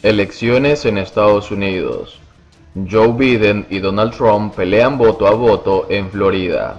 Elecciones en Estados Unidos. Joe Biden y Donald Trump pelean voto a voto en Florida.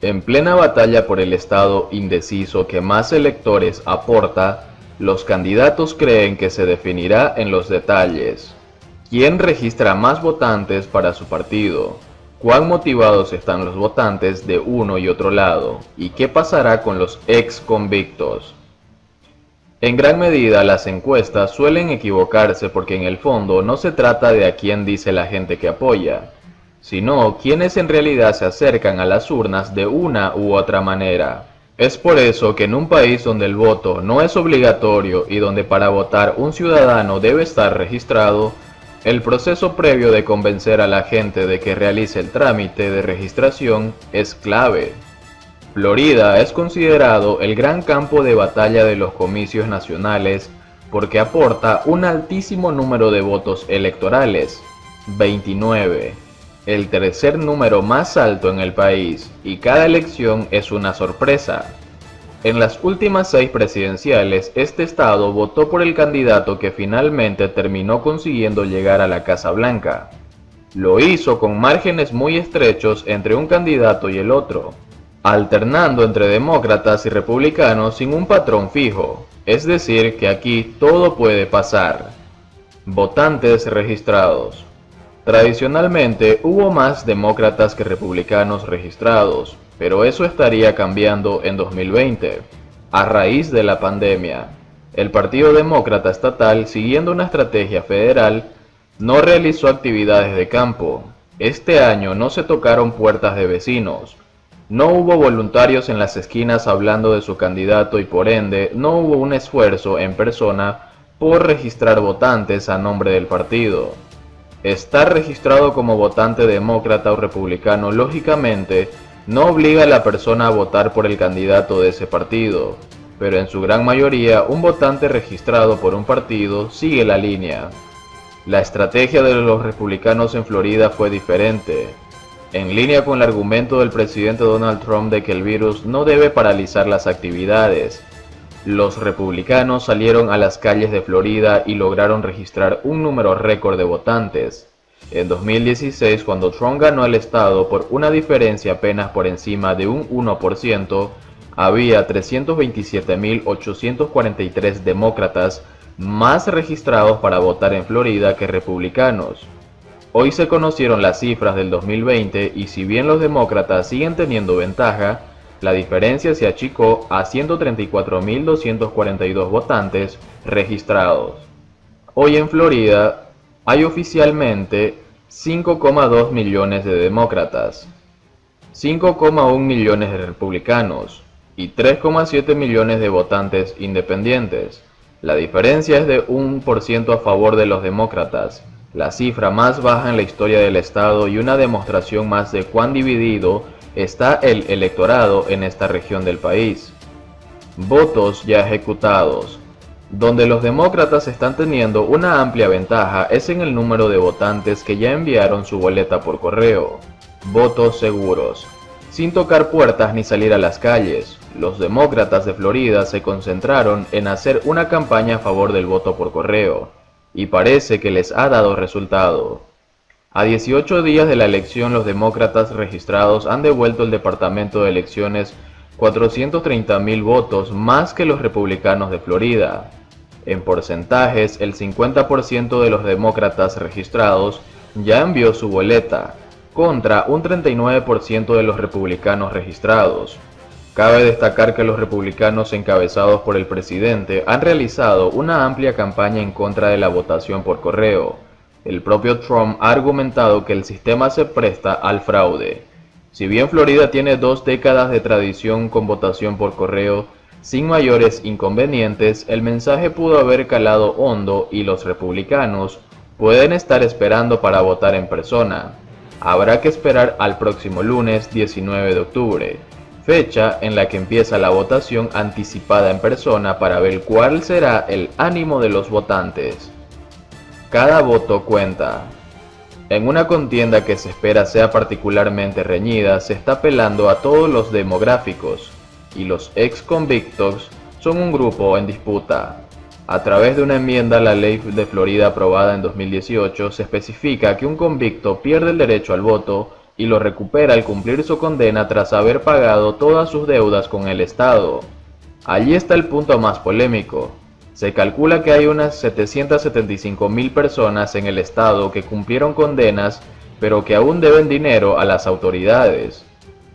En plena batalla por el estado indeciso que más electores aporta, los candidatos creen que se definirá en los detalles. ¿Quién registra más votantes para su partido? ¿Cuán motivados están los votantes de uno y otro lado? ¿Y qué pasará con los ex convictos? En gran medida las encuestas suelen equivocarse porque en el fondo no se trata de a quién dice la gente que apoya, sino quienes en realidad se acercan a las urnas de una u otra manera. Es por eso que en un país donde el voto no es obligatorio y donde para votar un ciudadano debe estar registrado, el proceso previo de convencer a la gente de que realice el trámite de registración es clave. Florida es considerado el gran campo de batalla de los comicios nacionales porque aporta un altísimo número de votos electorales, 29, el tercer número más alto en el país, y cada elección es una sorpresa. En las últimas 6 presidenciales, este estado votó por el candidato que finalmente terminó consiguiendo llegar a la Casa Blanca. Lo hizo con márgenes muy estrechos entre un candidato y el otro, alternando entre demócratas y republicanos sin un patrón fijo, es decir que aquí todo puede pasar. Votantes registrados. Tradicionalmente hubo más demócratas que republicanos registrados, pero eso estaría cambiando en 2020, a raíz de la pandemia. El Partido Demócrata Estatal, siguiendo una estrategia federal, no realizó actividades de campo. Este año no se tocaron puertas de vecinos. No hubo voluntarios en las esquinas hablando de su candidato y por ende no hubo un esfuerzo en persona por registrar votantes a nombre del partido. Estar registrado como votante demócrata o republicano lógicamente no obliga a la persona a votar por el candidato de ese partido, pero en su gran mayoría un votante registrado por un partido sigue la línea. La estrategia de los republicanos en Florida fue diferente. En línea con el argumento del presidente Donald Trump de que el virus no debe paralizar las actividades, los republicanos salieron a las calles de Florida y lograron registrar un número récord de votantes. En 2016, cuando Trump ganó el estado por una diferencia apenas por encima de un 1%, había 327.843 demócratas más registrados para votar en Florida que republicanos. Hoy se conocieron las cifras del 2020 y si bien los demócratas siguen teniendo ventaja, la diferencia se achicó a 134.242 votantes registrados. Hoy en Florida hay oficialmente 5,2 millones de demócratas, 5,1 millones de republicanos y 3,7 millones de votantes independientes. La diferencia es de 1% a favor de los demócratas, la cifra más baja en la historia del estado y una demostración más de cuán dividido está el electorado en esta región del país. Votos ya ejecutados. Donde los demócratas están teniendo una amplia ventaja es en el número de votantes que ya enviaron su boleta por correo. Votos seguros. Sin tocar puertas ni salir a las calles, los demócratas de Florida se concentraron en hacer una campaña a favor del voto por correo, y parece que les ha dado resultado. A 18 días de la elección, los demócratas registrados han devuelto al Departamento de Elecciones 430.000 votos más que los republicanos de Florida. En porcentajes, el 50% de los demócratas registrados ya envió su boleta, contra un 39% de los republicanos registrados. Cabe destacar que los republicanos encabezados por el presidente han realizado una amplia campaña en contra de la votación por correo. El propio Trump ha argumentado que el sistema se presta al fraude. Si bien Florida tiene 2 décadas de tradición con votación por correo, sin mayores inconvenientes, el mensaje pudo haber calado hondo y los republicanos pueden estar esperando para votar en persona. Habrá que esperar al próximo lunes 19 de octubre. Fecha en la que empieza la votación anticipada en persona para ver cuál será el ánimo de los votantes. Cada voto cuenta. En una contienda que se espera sea particularmente reñida, se está apelando a todos los demográficos, y los ex convictos son un grupo en disputa. A través de una enmienda a la ley de Florida aprobada en 2018, se especifica que un convicto pierde el derecho al voto y lo recupera al cumplir su condena tras haber pagado todas sus deudas con el Estado. Allí está el punto más polémico. Se calcula que hay unas 775.000 personas en el Estado que cumplieron condenas, pero que aún deben dinero a las autoridades.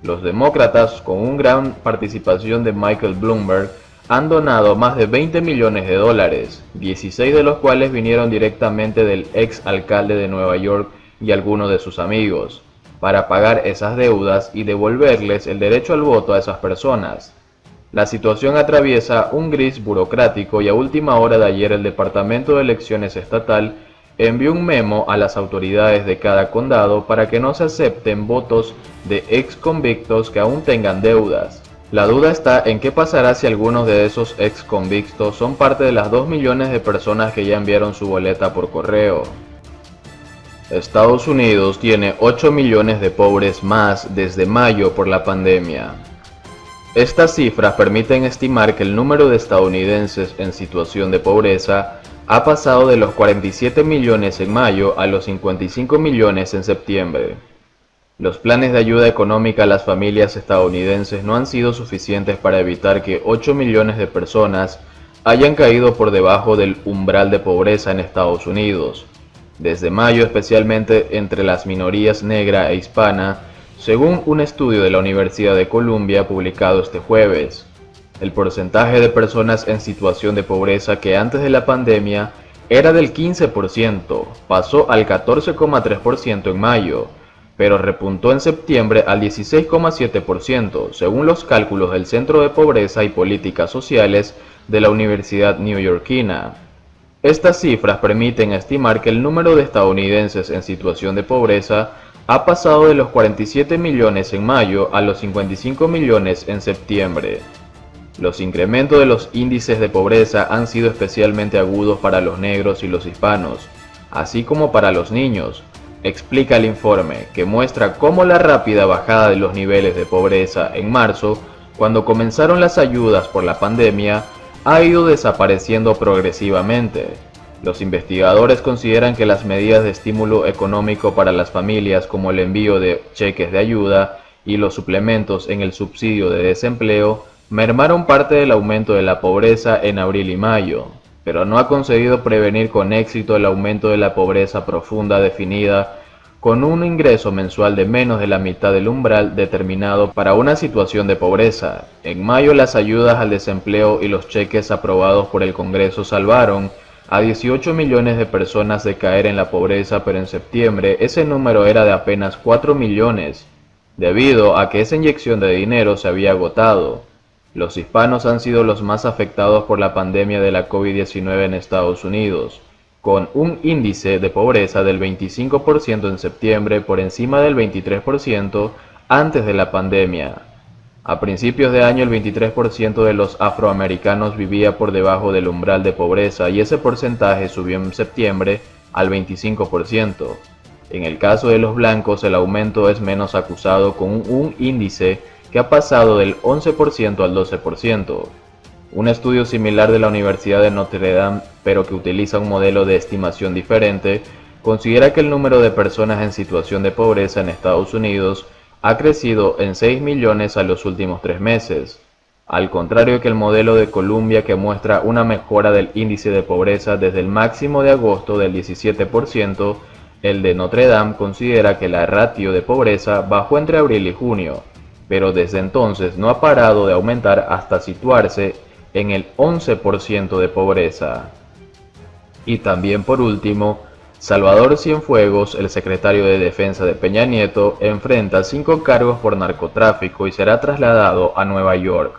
Los demócratas, con una gran participación de Michael Bloomberg, han donado más de 20 millones de dólares, 16 de los cuales vinieron directamente del ex alcalde de Nueva York y algunos de sus amigos, para pagar esas deudas y devolverles el derecho al voto a esas personas. La situación atraviesa un gris burocrático y a última hora de ayer el Departamento de Elecciones Estatal envió un memo a las autoridades de cada condado para que no se acepten votos de ex convictos que aún tengan deudas. La duda está en qué pasará si algunos de esos ex convictos son parte de las 2 millones de personas que ya enviaron su boleta por correo. Estados Unidos tiene 8 millones de pobres más desde mayo por la pandemia. Estas cifras permiten estimar que el número de estadounidenses en situación de pobreza ha pasado de los 47 millones en mayo a los 55 millones en septiembre. Los planes de ayuda económica a las familias estadounidenses no han sido suficientes para evitar que 8 millones de personas hayan caído por debajo del umbral de pobreza en Estados Unidos. Desde mayo, especialmente entre las minorías negra e hispana, según un estudio de la Universidad de Columbia publicado este jueves. El porcentaje de personas en situación de pobreza que antes de la pandemia era del 15%, pasó al 14,3% en mayo, pero repuntó en septiembre al 16,7%, según los cálculos del Centro de Pobreza y Políticas Sociales de la Universidad Neoyorquina. Estas cifras permiten estimar que el número de estadounidenses en situación de pobreza ha pasado de los 47 millones en mayo a los 55 millones en septiembre. Los incrementos de los índices de pobreza han sido especialmente agudos para los negros y los hispanos, así como para los niños, explica el informe, que muestra cómo la rápida bajada de los niveles de pobreza en marzo, cuando comenzaron las ayudas por la pandemia, ha ido desapareciendo progresivamente. Los investigadores consideran que las medidas de estímulo económico para las familias, como el envío de cheques de ayuda y los suplementos en el subsidio de desempleo, mermaron parte del aumento de la pobreza en abril y mayo, pero no ha conseguido prevenir con éxito el aumento de la pobreza profunda definida con un ingreso mensual de menos de la mitad del umbral determinado para una situación de pobreza. En mayo, las ayudas al desempleo y los cheques aprobados por el Congreso salvaron a 18 millones de personas de caer en la pobreza, pero en septiembre ese número era de apenas 4 millones, debido a que esa inyección de dinero se había agotado. Los hispanos han sido los más afectados por la pandemia de la COVID-19 en Estados Unidos, con un índice de pobreza del 25% en septiembre, por encima del 23% antes de la pandemia. A principios de año, el 23% de los afroamericanos vivía por debajo del umbral de pobreza y ese porcentaje subió en septiembre al 25%. En el caso de los blancos, el aumento es menos acusado, con un índice que ha pasado del 11% al 12%. Un estudio similar de la Universidad de Notre Dame, pero que utiliza un modelo de estimación diferente, considera que el número de personas en situación de pobreza en Estados Unidos ha crecido en 6 millones a los últimos 3 meses. Al contrario que el modelo de Columbia, que muestra una mejora del índice de pobreza desde el máximo de agosto del 17%, el de Notre Dame considera que la ratio de pobreza bajó entre abril y junio, pero desde entonces no ha parado de aumentar hasta situarse en el 11% de pobreza. Y también, por último, Salvador Cienfuegos, el secretario de Defensa de Peña Nieto, enfrenta 5 cargos por narcotráfico y será trasladado a Nueva York.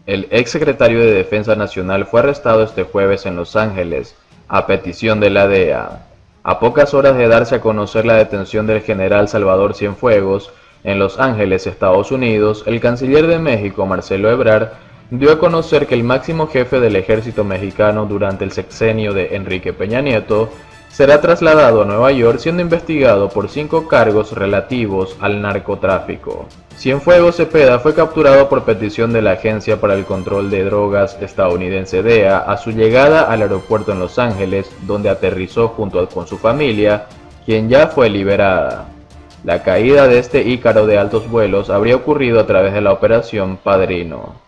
El ex secretario de Defensa Nacional fue arrestado este jueves en Los Ángeles, a petición de la DEA. A pocas horas de darse a conocer la detención del general Salvador Cienfuegos en Los Ángeles, Estados Unidos, el canciller de México, Marcelo Ebrard, dio a conocer que el máximo jefe del ejército mexicano durante el sexenio de Enrique Peña Nieto será trasladado a Nueva York siendo investigado por 5 cargos relativos al narcotráfico. Cienfuegos Cepeda fue capturado por petición de la Agencia para el Control de Drogas estadounidense DEA a su llegada al aeropuerto en Los Ángeles, donde aterrizó junto con su familia, quien ya fue liberada. La caída de este ícaro de altos vuelos habría ocurrido a través de la Operación Padrino.